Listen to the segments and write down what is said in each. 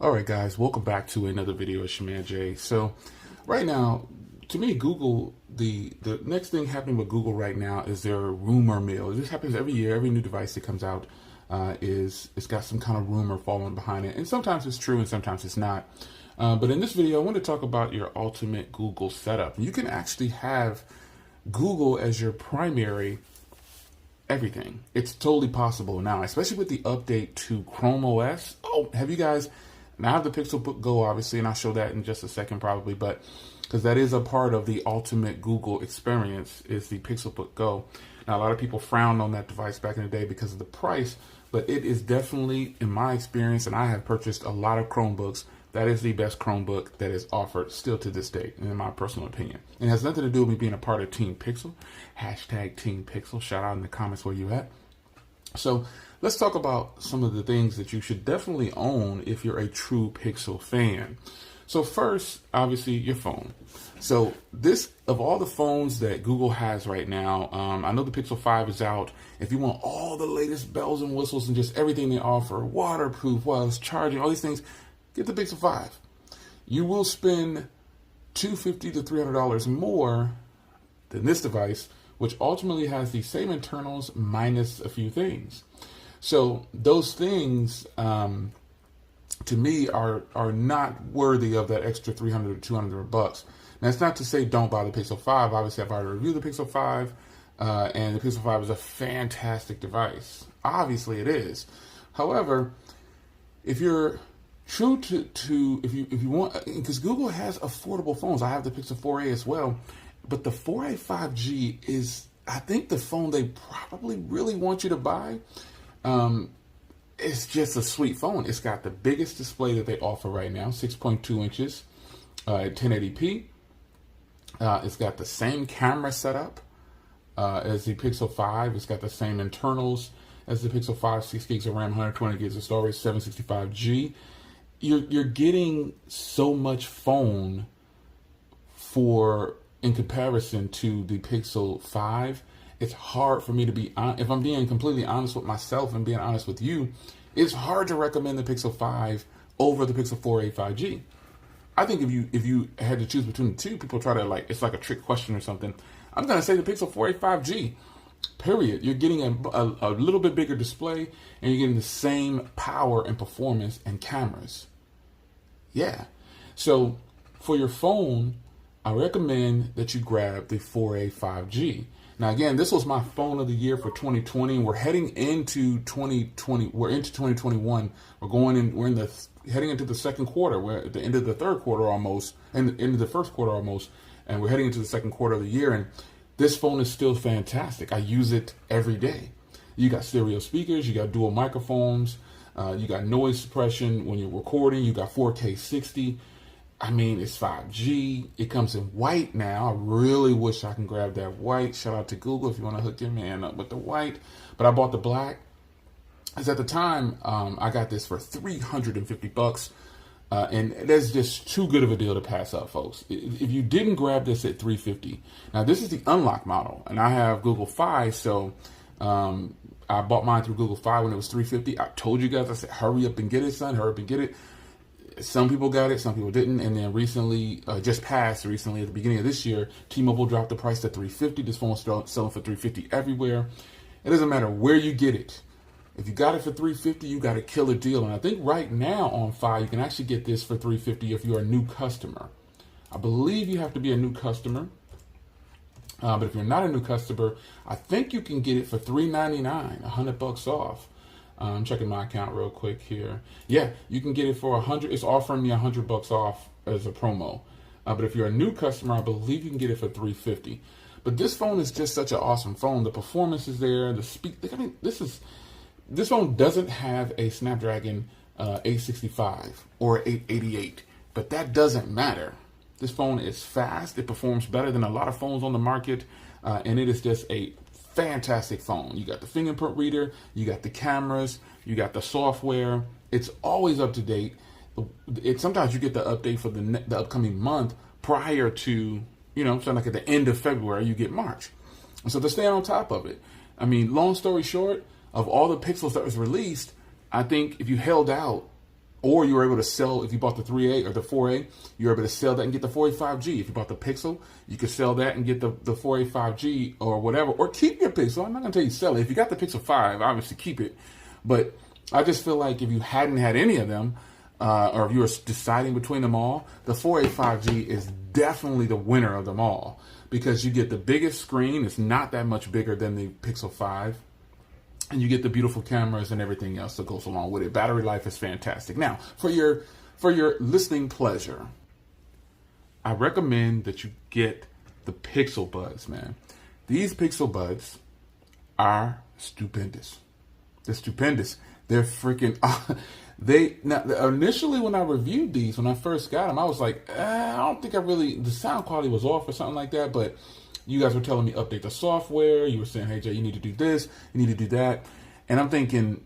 All right, guys, welcome back to another video. It's your man Jay. So, right now, to me, Google, the next thing happening with Google right now is their rumor mill. This happens every year. Every new device that comes out it's got some kind of rumor following behind it, and sometimes it's true and sometimes it's not. But in this video, I want to talk about your ultimate Google setup. You can actually have Google as your primary everything. It's totally possible now, especially with the update to Chrome OS. Oh, have you guys? Now I have the Pixelbook Go, obviously, and I'll show that in just a second probably, but because that is a part of the ultimate Google experience is the Pixelbook Go. Now, a lot of people frowned on that device back in the day because of the price, but it is definitely, in my experience, and I have purchased a lot of Chromebooks, that is the best Chromebook that is offered still to this day, in my personal opinion. And it has nothing to do with me being a part of Team Pixel. Hashtag Team Pixel. Shout out in the comments where you at. So let's talk about some of the things that you should definitely own if you're a true Pixel fan. So first, obviously, your phone. So this, of all the phones that Google has right now, I know the Pixel 5 is out. If you want all the latest bells and whistles and just everything they offer, waterproof, wireless charging, all these things, get the Pixel 5. You will spend $250 to $300 more than this device, which ultimately has the same internals minus a few things. So those things, to me, are not worthy of that extra $300 to $200. Now, it's not to say don't buy the Pixel 5. Obviously, I've already reviewed the Pixel 5, and the Pixel 5 is a fantastic device. Obviously, it is. However, if you're true to if you want, because Google has affordable phones. I have the Pixel 4a as well, but the 4a 5G is, I think, the phone they probably really want you to buy. It's just a sweet phone. It's got the biggest display that they offer right now, 6.2 inches at 1080p. It's got the same camera setup as the Pixel 5. It's got the same internals as the Pixel 5, 6 gigs of RAM, 120 gigs of storage, 765G. You're getting so much phone in comparison to the Pixel 5. It's hard for me to be honest. If I'm being completely honest with myself and being honest with you, it's hard to recommend the Pixel 5 over the Pixel 4a 5G. I think if you had to choose between the two, people try to it's like a trick question or something. I'm gonna say the Pixel 4a 5G. Period. You're getting a little bit bigger display, and you're getting the same power and performance and cameras. Yeah. So for your phone, I recommend that you grab the 4a 5G. Now, again, this was my phone of the year for 2020. We're heading into 2020. We're into 2021. We're heading into the second quarter. We're at the end of the third quarter almost, and the end of the first quarter almost, and we're heading into the second quarter of the year. And this phone is still fantastic. I use it every day. You got stereo speakers. You got dual microphones. You got noise suppression when you're recording. You got 4K 60. I mean, it's 5G. It comes in white now. I really wish I can grab that white. Shout out to Google if you want to hook your man up with the white. But I bought the black. Because at the time, I got this for $350. And that's just too good of a deal to pass up, folks. If you didn't grab this at $350, now this is the unlock model. And I have Google Fi, so I bought mine through Google Fi when it was $350. I told you guys, I said, hurry up and get it, son. Hurry up and get it. Some people got it, some people didn't, and then recently, just passed recently at the beginning of this year, T-Mobile dropped the price to $350. This phone is selling for $350 everywhere. It doesn't matter where you get it. If you got it for $350, you got a killer deal. And I think right now on Fi, you can actually get this for $350 if you're a new customer. I believe you have to be a new customer. But if you're not a new customer, I think you can get it for $399, $100 off. I'm checking my account real quick here. Yeah, you can get it for $100. It's offering me $100 off as a promo. But if you're a new customer, I believe you can get it for $350. But this phone is just such an awesome phone. The performance is there. I mean, this phone doesn't have a Snapdragon 865 or 888, but that doesn't matter. This phone is fast. It performs better than a lot of phones on the market, and it is just a fantastic phone. You got the fingerprint reader, you got the cameras, you got the software. It's always up to date. Sometimes you get the update for the upcoming month prior to, so like at the end of February, you get March. And so to stay on top of it, I mean, long story short, of all the Pixels that was released, I think if you held out Or you were able to sell, if you bought the 3A or the 4A, you're able to sell that and get the 485G. If you bought the Pixel, you could sell that and get the 485G or whatever. Or keep your Pixel. I'm not going to tell you sell it. If you got the Pixel 5, obviously keep it. But I just feel like if you hadn't had any of them, or if you were deciding between them all, the 485G is definitely the winner of them all. Because you get the biggest screen. It's not that much bigger than the Pixel 5. And you get the beautiful cameras and everything else that goes along with it. Battery life is fantastic. Now, for your listening pleasure, I recommend that you get the Pixel Buds, man. These Pixel Buds are stupendous. They're stupendous. They're freaking... Initially when I reviewed these, when I first got them, I was like, I don't think the sound quality was off or something like that, but... You guys were telling me update the software. You were saying, hey, Jay, you need to do this. You need to do that. And I'm thinking,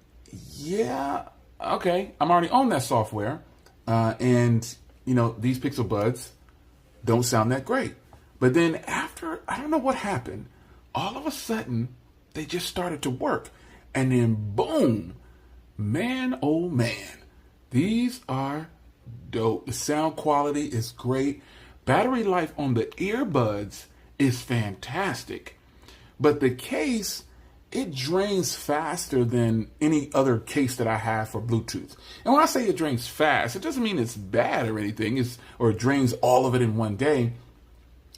yeah, okay. I'm already on that software. And, these Pixel Buds don't sound that great. But then after, I don't know what happened. All of a sudden, they just started to work. And then, boom, man, oh, man. These are dope. The sound quality is great. Battery life on the earbuds is fantastic, but the case, it drains faster than any other case that I have for Bluetooth. And when I say it drains fast, it doesn't mean it's bad or anything, or it drains all of it in one day.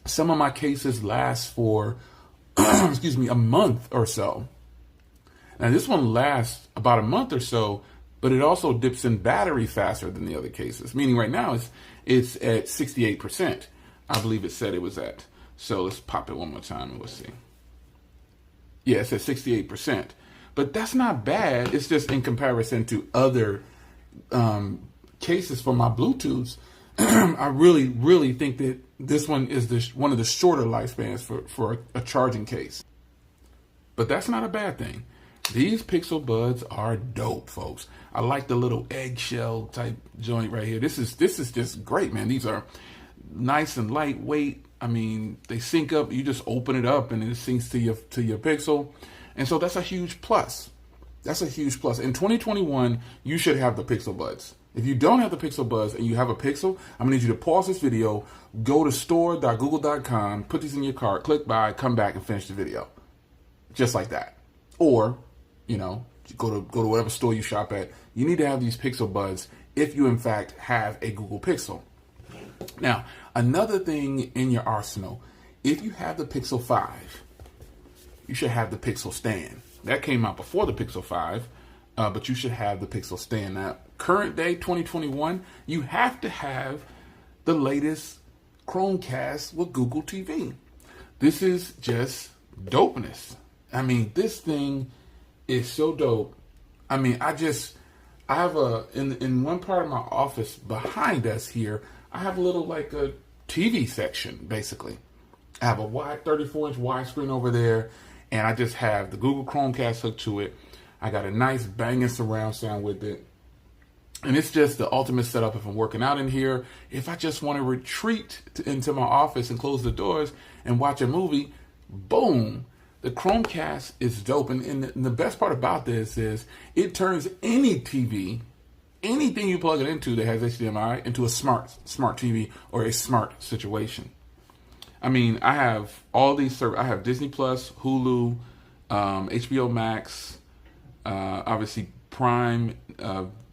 Some of my cases last for, a month or so. Now this one lasts about a month or so, but it also dips in battery faster than the other cases. Meaning right now it's at 68%. I believe it said it was at. So let's pop it one more time and we'll see. Yeah, it's at 68%. But that's not bad. It's just in comparison to other cases for my Bluetooths. I really, really think that this one is one of the shorter lifespans for a charging case. But that's not a bad thing. These Pixel Buds are dope, folks. I like the little eggshell type joint right here. This is just great, man. These are nice and lightweight. I mean, they sync up. You just open it up and it syncs to your Pixel. And so that's a huge plus. That's a huge plus. In 2021, you should have the Pixel Buds. If you don't have the Pixel Buds and you have a Pixel, I'm going to need you to pause this video, go to store.google.com, put these in your cart, click buy, come back and finish the video. Just like that. Or, go to whatever store you shop at. You need to have these Pixel Buds if you, in fact, have a Google Pixel. Now, another thing in your arsenal, if you have the Pixel 5, you should have the Pixel Stand. That came out before the Pixel 5, but you should have the Pixel Stand. Now, current day, 2021, you have to have the latest Chromecast with Google TV. This is just dopeness. I mean, this thing is so dope. I mean, I have in one part of my office behind us here, I have a little like a TV section, basically. I have a wide 34-inch widescreen over there, and I just have the Google Chromecast hooked to it. I got a nice banging surround sound with it. And it's just the ultimate setup if I'm working out in here. If I just want to retreat into my office and close the doors and watch a movie, boom. The Chromecast is dope. And the best part about this is it turns any TV, anything you plug it into that has HDMI, into a smart TV or a smart situation. I mean, I have all these I have Disney Plus, Hulu, HBO Max, obviously Prime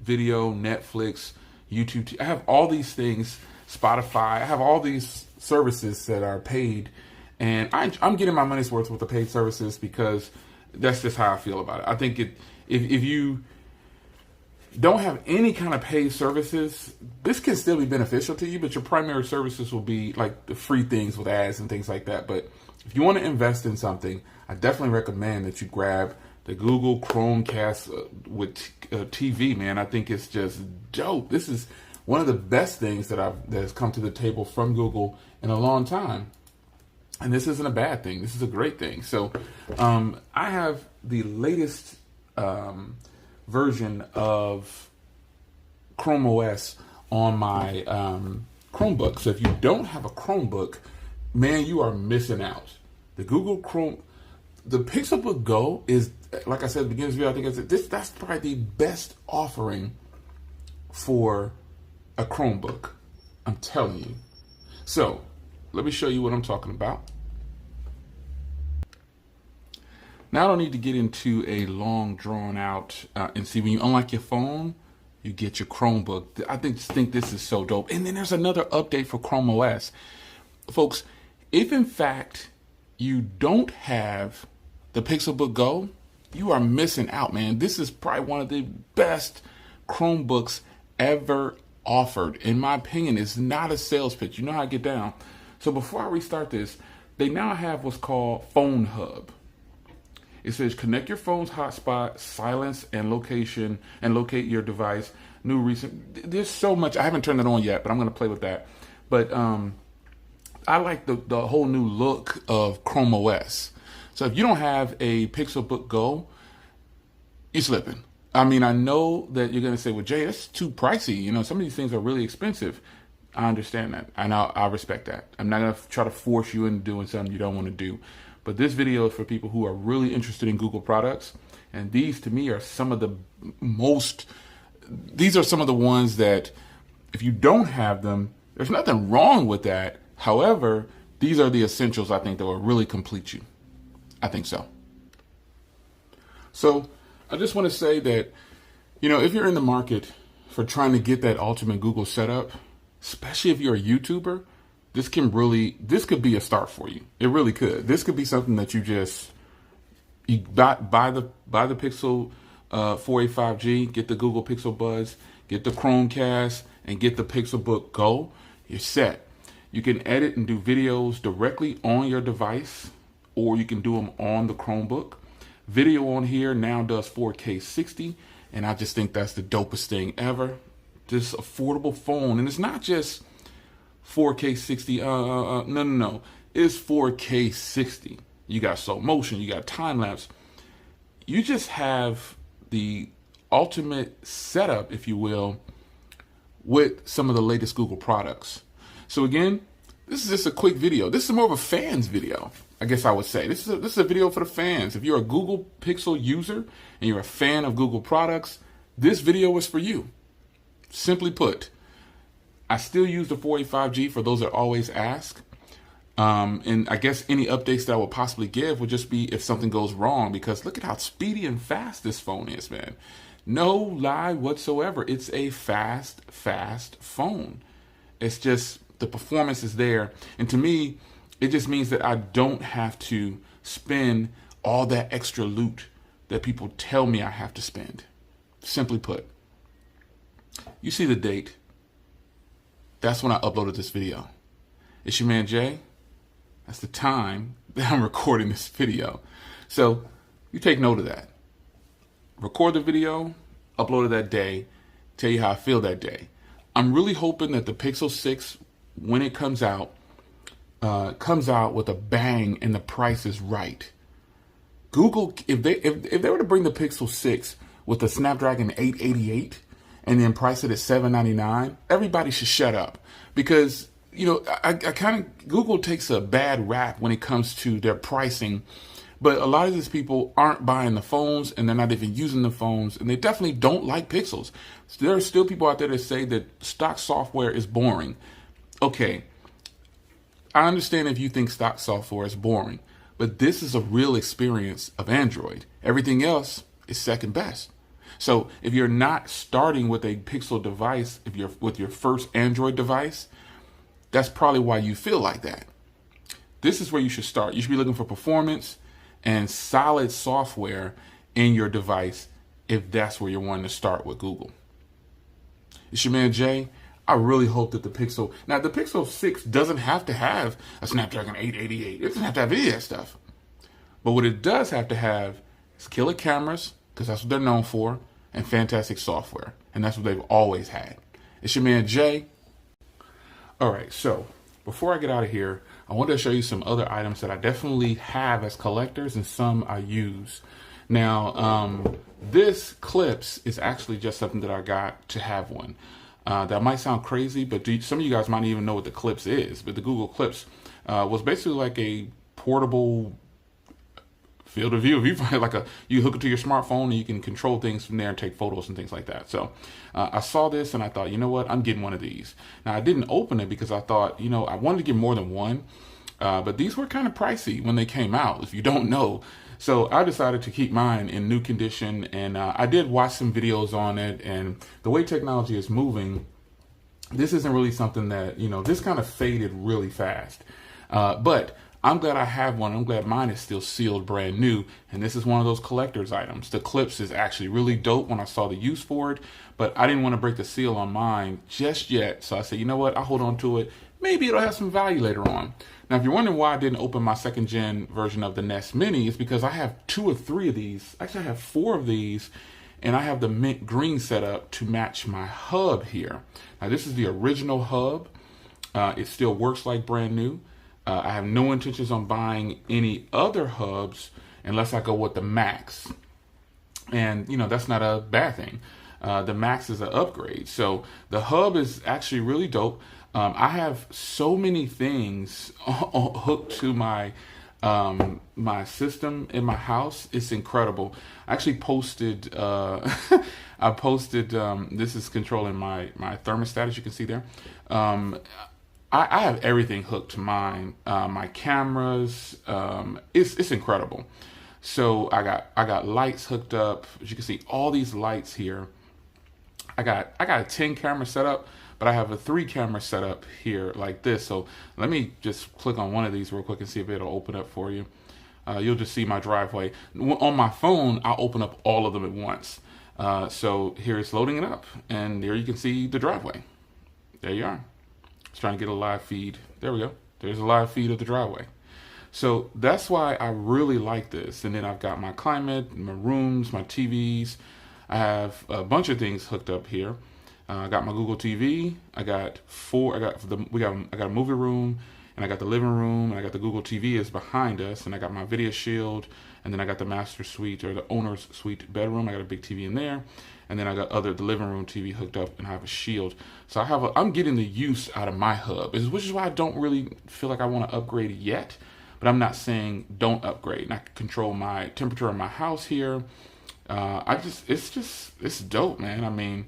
Video, Netflix, YouTube. I have all these things, Spotify. I have all these services that are paid. And I'm getting my money's worth with the paid services because that's just how I feel about it. I think if you don't have any kind of paid services, this can still be beneficial to you, but your primary services will be like the free things with ads and things like that. But if you want to invest in something, I definitely recommend that you grab the Google Chromecast with TV, man. I think it's just dope. This is one of the best things that has come to the table from Google in a long time. And this isn't a bad thing. This is a great thing. So I have the latest version of Chrome OS on my Chromebook. So if you don't have a Chromebook, man, you are missing out. The Pixelbook Go is, like I said at the beginning of the video, I think that's probably the best offering for a Chromebook. I'm telling you. So let me show you what I'm talking about. Now I don't need to get into a long drawn out and see when you unlock your phone, you get your Chromebook. I think this is so dope. And then there's another update for Chrome OS. Folks, if in fact you don't have the Pixelbook Go, you are missing out, man. This is probably one of the best Chromebooks ever offered. In my opinion, it's not a sales pitch. You know how I get down. So before I restart this, they now have what's called Phone Hub. It says connect your phone's hotspot, silence and location, and locate your device. New recent. There's so much. I haven't turned it on yet, but I'm going to play with that. But I like the whole new look of Chrome OS. So if you don't have a Pixelbook Go, you're slipping. I mean, I know that you're going to say, well, Jay, that's too pricey. You know, some of these things are really expensive. I understand that. And I respect that. I'm not going to try to force you into doing something you don't want to do. But this video is for people who are really interested in Google products. And these, to me, are some of the these are some of the ones that if you don't have them, there's nothing wrong with that. However, these are the essentials, I think, that will really complete you. I think so. So I just want to say that, you know, if you're in the market for trying to get that ultimate Google setup, especially if you're a YouTuber, this could be a start for you. It really could. This could be something that you buy the Pixel 4a5G, get the Google Pixel Buds, get the Chromecast, and get the Pixelbook Go. You're set. You can edit and do videos directly on your device, or you can do them on the Chromebook. Video on here now does 4K 60, and I just think that's the dopest thing ever. This affordable phone, and it's not just 4K 60, no. It's 4K 60. You got slow motion, you got time lapse. You just have the ultimate setup, if you will, with some of the latest Google products. So again, this is just a quick video. This is more of a fans video, I guess I would say. This is a video for the fans. If you're a Google Pixel user and you're a fan of Google products, this video is for you. Simply put, I still use the 4a5G for those that always ask. And I guess any updates that I would possibly give would just be if something goes wrong, because look at how speedy and fast this phone is, man. No lie whatsoever. It's a fast phone. It's just the performance is there. And to me, it just means that I don't have to spend all that extra loot that people tell me I have to spend. Simply put, you see the date. That's when I uploaded this video. It's your man Jay. That's the time that I'm recording this video. So you take note of that. Record the video, upload it that day, tell you how I feel that day. I'm really hoping that the Pixel 6, when it comes out with a bang and the price is right. Google, if they were to bring the Pixel 6 with the Snapdragon 888 and then price it at $799, everybody should shut up, because you know I kind of Google takes a bad rap when it comes to their pricing, but a lot of these people aren't buying the phones and they're not even using the phones, and they definitely don't like Pixels. So there are still people out there that say that stock software is boring. Okay, I understand if you think stock software is boring, but this is a real experience of Android. Everything else is second best. So if you're not starting with a Pixel device, if you're with your first Android device, that's probably why you feel like that. This is where you should start. You should be looking for performance and solid software in your device if that's where you're wanting to start with Google. It's your man Jay. I really hope that the Pixel 6 doesn't have to have a Snapdragon 888. It doesn't have to have any of that stuff. But what it does have to have is killer cameras, because that's what they're known for, and fantastic software. And that's what they've always had. It's your man Jay. All right, so before I get out of here, I wanted to show you some other items that I definitely have as collectors and some I use. Now, this clips is actually just something that I got to have one. That might sound crazy, but some of you guys might even know what the Clips is. But the Google Clips was basically like a portable field of view. If you find like you hook it to your smartphone and you can control things from there and take photos and things like that. So I saw this and I thought, you know what, I'm getting one of these. Now I didn't open it because I thought, you know, I wanted to get more than one, but these were kind of pricey when they came out, if you don't know. So I decided to keep mine in new condition, and I did watch some videos on it, and the way technology is moving, this isn't really something that, you know, this kind of faded really fast. But I'm glad I have one. I'm glad mine is still sealed brand new, and this is one of those collector's items. The clips is actually really dope when I saw the use for it, but I didn't want to break the seal on mine just yet. So I said, you know what, I'll hold on to it. Maybe it'll have some value later on. Now, if you're wondering why I didn't open my second gen version of the Nest Mini, it's because I have 2 or 3 of these. Actually, I have 4 of these, and I have the mint green set up to match my hub here. Now, this is the original hub. It still works like brand new. I have no intentions on buying any other hubs unless I go with the Max. And, you know, that's not a bad thing. The Max is an upgrade. So the hub is actually really dope. I have so many things hooked to my my system in my house. It's incredible. I actually posted I posted this is controlling my thermostat, as you can see there. I have everything hooked to mine. My cameras, it's incredible. So I got lights hooked up. As you can see, all these lights here. I got a 10 camera setup, but I have a 3 camera setup here like this. So let me just click on one of these real quick and see if it'll open up for you. You'll just see my driveway. On my phone, I'll open up all of them at once. So here it's loading it up, and there you can see the driveway. There you are. It's trying to get a live feed. There we go. There's a live feed of the driveway. So that's why I really like this. And then I've got my climate, my rooms, my TVs. I have a bunch of things hooked up here. I got my Google TV. I got a movie room, and I got the living room, and I got the Google TV is behind us, and I got my video shield, and then I got the master suite or the owner's suite bedroom. I got a big TV in there, and then I got the living room TV hooked up, and I have a shield. So I'm getting the use out of my hub, which is why I don't really feel like I want to upgrade yet. But I'm not saying don't upgrade. And I can control my temperature in my house here. It's dope, man. I mean,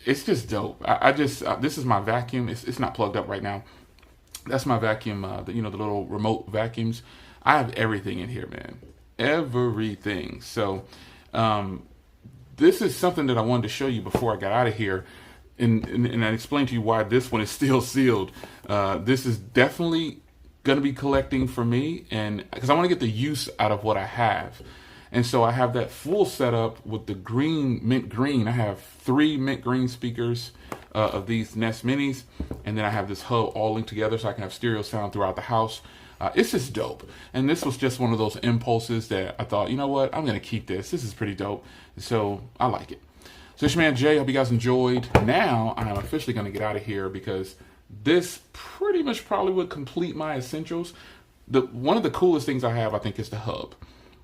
it's just dope. This is my vacuum. It's not plugged up right now. That's my vacuum, the little remote vacuums. I have everything in here, man. Everything. So, this is something that I wanted to show you before I got out of here. And I explained to you why this one is still sealed. This is definitely going to be collecting for me, and because I want to get the use out of what I have. And so I have that full setup with the mint green. I have 3 mint green speakers of these Nest Minis, and then I have this hub all linked together so I can have stereo sound throughout the house. It's just dope. And this was just one of those impulses that I thought, you know what, I'm going to keep this. This is pretty dope. So I like it. So it's your man Jay. Hope you guys enjoyed. Now I'm officially going to get out of here because this pretty much probably would complete my essentials. One of the coolest things I have, I think, is the hub.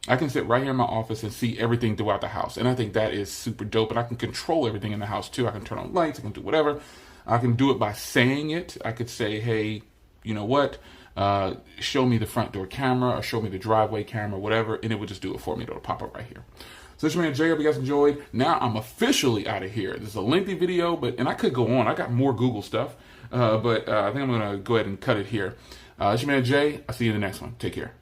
I can sit right here in my office and see everything throughout the house. And I think that is super dope. And I can control everything in the house too. I can turn on lights. I can do whatever. I can do it by saying it. I could say, hey, you know what? Show me the front door camera or show me the driveway camera, whatever. And it would just do it for me. It'll pop up right here. So this is your man Jay. Hope you guys enjoyed. Now I'm officially out of here. This is a lengthy video, and I could go on. I got more Google stuff. But I think I'm going to go ahead and cut it here. This is your man Jay. I'll see you in the next one. Take care.